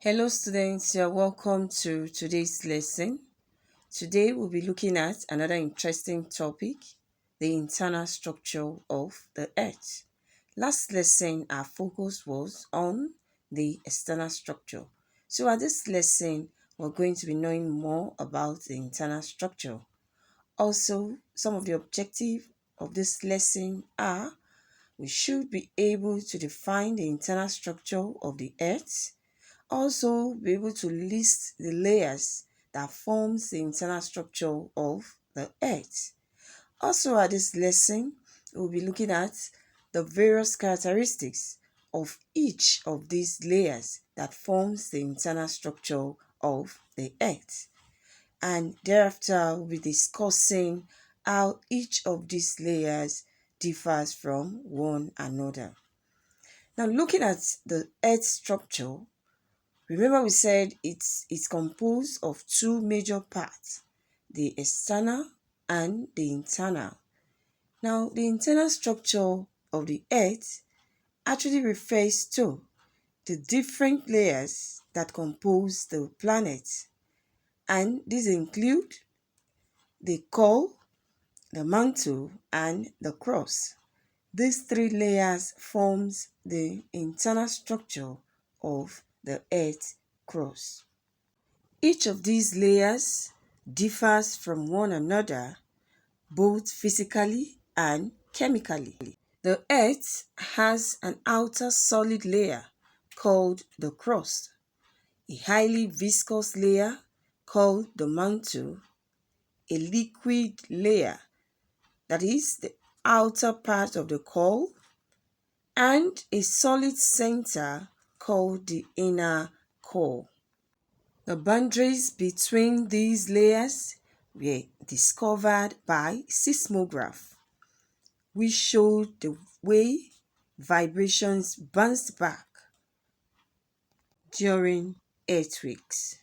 Hello students, you're welcome to today's lesson. Today we'll be looking at another interesting topic, the internal structure of the earth. Last lesson our focus was on the external structure. So at this lesson we're going to be knowing more about the internal structure. Also, some of the objectives of this lesson are we should be able to define the internal structure of the earth, also be able to list the layers that forms the internal structure of the earth. Also at this lesson, we'll be looking at the various characteristics of each of these layers that forms the internal structure of the earth. And thereafter, we'll be discussing how each of these layers differs from one another. Now, looking at the earth structure, remember we said it's composed of two major parts, the external and the internal. Now, the internal structure of the earth actually refers to the different layers that compose the planet, and these include the core, the mantle, and the crust. These three layers forms the internal structure of the earth crust. Each of these layers differs from one another both physically and chemically. The earth has an outer solid layer called the crust, a highly viscous layer called the mantle, a liquid layer, that is the outer part of the core, and a solid center called the inner core. The boundaries between these layers were discovered by seismograph, which showed the way vibrations bounced back during earthquakes.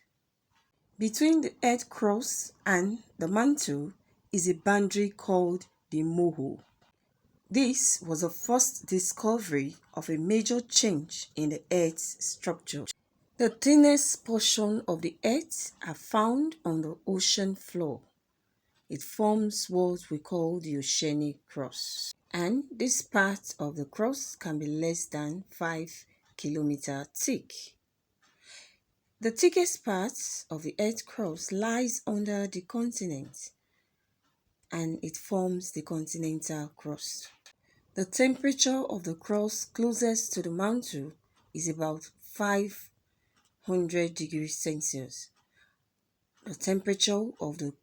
Between the earth crust and the mantle is a boundary called the mohole. This was the first discovery of a major change in the Earth's structure. The thinnest portion of the Earth are found on the ocean floor. It forms what we call the oceanic crust. And this part of the crust can be less than 5 kilometers thick. The thickest part of the Earth crust lies under the continent, and it forms the continental crust. The temperature of the crust closest to the mantle is about 500 degrees Celsius. The temperature of the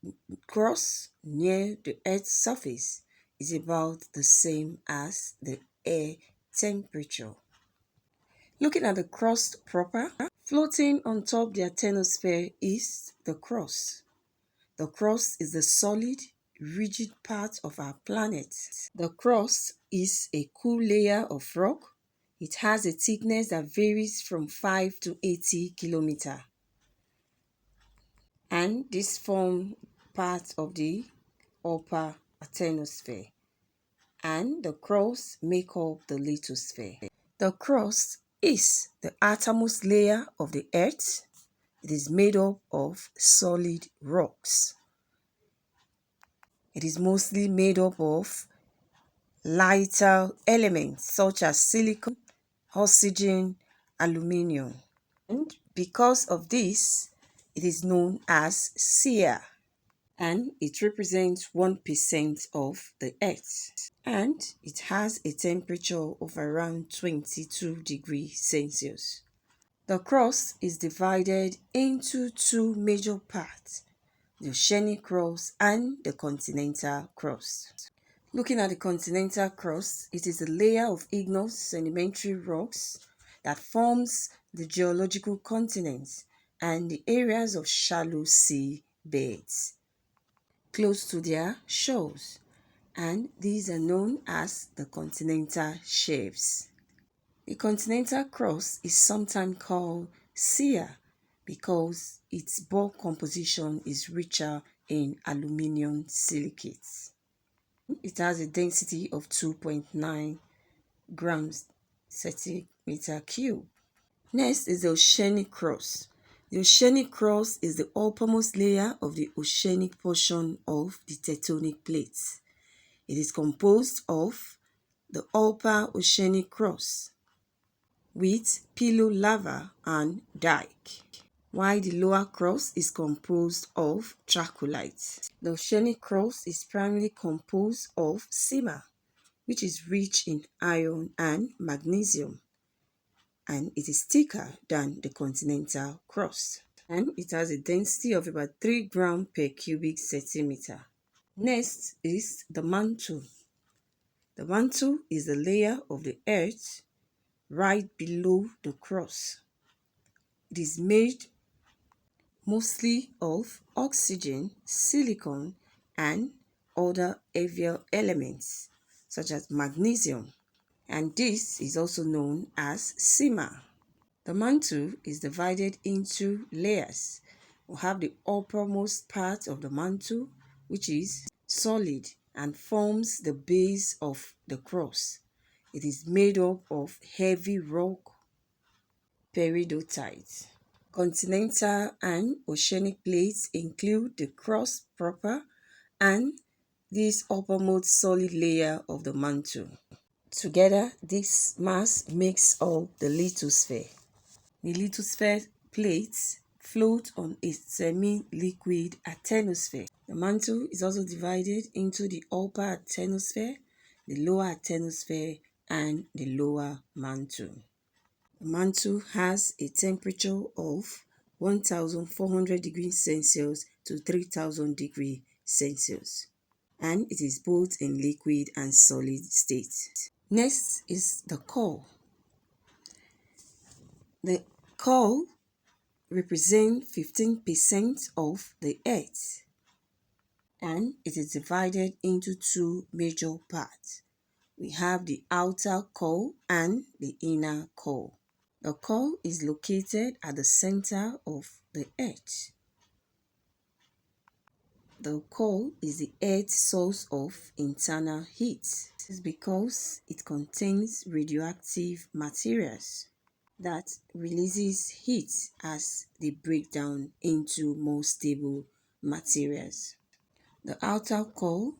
crust near the Earth's surface is about the same as the air temperature. Looking at the crust proper, floating on top the atmosphere is the crust. The crust is the solid, rigid part of our planet. The crust is a cool layer of rock. It has a thickness that varies from 5 to 80 kilometers. And this forms part of the upper atmosphere. And the crust make up the lithosphere. The crust is the outermost layer of the earth. It is made up of solid rocks. It is mostly made up of lighter elements such as silicon, oxygen, aluminium. And because of this, it is known as SEER, and it represents 1% of the Earth. And it has a temperature of around 22 degrees Celsius. The crust is divided into two major parts, the oceanic crust and the continental crust. Looking at the continental crust, it is a layer of igneous sedimentary rocks that forms the geological continents and the areas of shallow sea beds close to their shores, and these are known as the continental shelves. The continental crust is sometimes called SEER because its bulk composition is richer in aluminium silicates. It has a density of 2.9 grams centimeter cube. Next is the oceanic crust. The oceanic crust is the uppermost layer of the oceanic portion of the tectonic plates. It is composed of the upper oceanic crust with pillow lava and dike, while the lower crust is composed of trachylites. The oceanic crust is primarily composed of seamer, which is rich in iron and magnesium, and it is thicker than the continental crust, and it has a density of about 3 grams per cubic centimeter. Next is the mantle. The mantle is the layer of the earth right below the crust. It is made mostly of oxygen, silicon, and other heavier elements such as magnesium, and this is also known as seamer. The mantle is divided into layers. We have the uppermost part of the mantle, which is solid and forms the base of the crust. It is made up of heavy rock peridotite. Continental and oceanic plates include the crust proper and this uppermost solid layer of the mantle. Together, this mass makes up the lithosphere. The lithosphere plates float on a semi-liquid asthenosphere. The mantle is also divided into the upper asthenosphere, the lower asthenosphere, and the lower mantle. The mantle has a temperature of 1400 degrees Celsius to 3000 degrees Celsius, and it is both in liquid and solid state. Next is the core. The core represents 15% of the earth, and it is divided into two major parts. We have the outer core and the inner core. The core is located at the center of the earth. The core is the Earth's source of internal heat. This is because it contains radioactive materials that releases heat as they break down into more stable materials. The outer core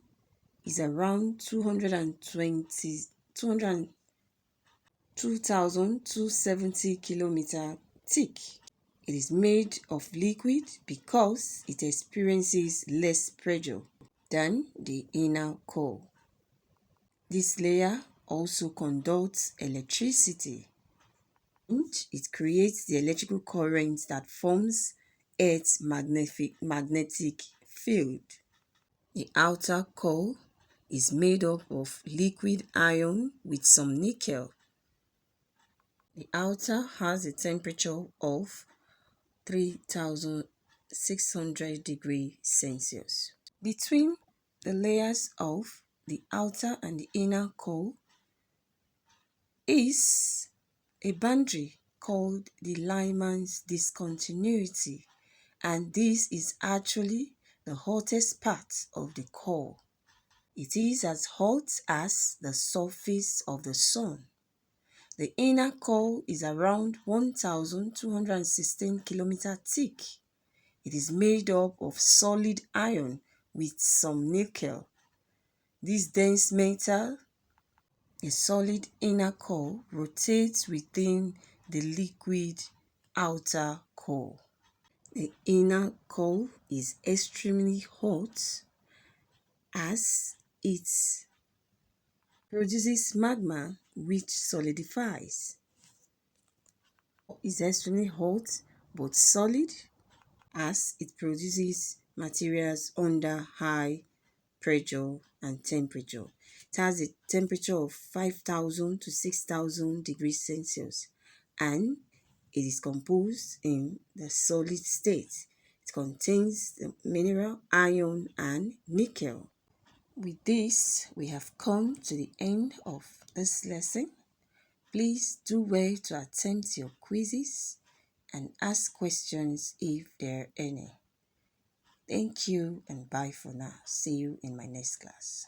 is around 270 kilometers thick. It is made of liquid because it experiences less pressure than the inner core. This layer also conducts electricity, and it creates the electrical current that forms Earth's magnetic field. The outer core is made up of liquid iron with some nickel. The outer has a temperature of 3600 degrees Celsius. Between the layers of the outer and the inner core is a boundary called the Lyman's discontinuity, and this is actually the hottest part of the core. It is as hot as the surface of the sun. The inner core is around 1216 kilometers thick. It is made up of solid iron with some nickel. This dense metal, a solid inner core, rotates within the liquid outer core. The inner core is extremely hot as it produces magma which solidifies. It is extremely hot but solid as it produces materials under high pressure and temperature. It has a temperature of 5000 to 6000 degrees Celsius, and it is composed in the solid state. It contains the mineral iron and nickel. With this, we have come to the end of this lesson. Please do well to attempt your quizzes and ask questions if there are any. Thank you and bye for now. See you in my next class.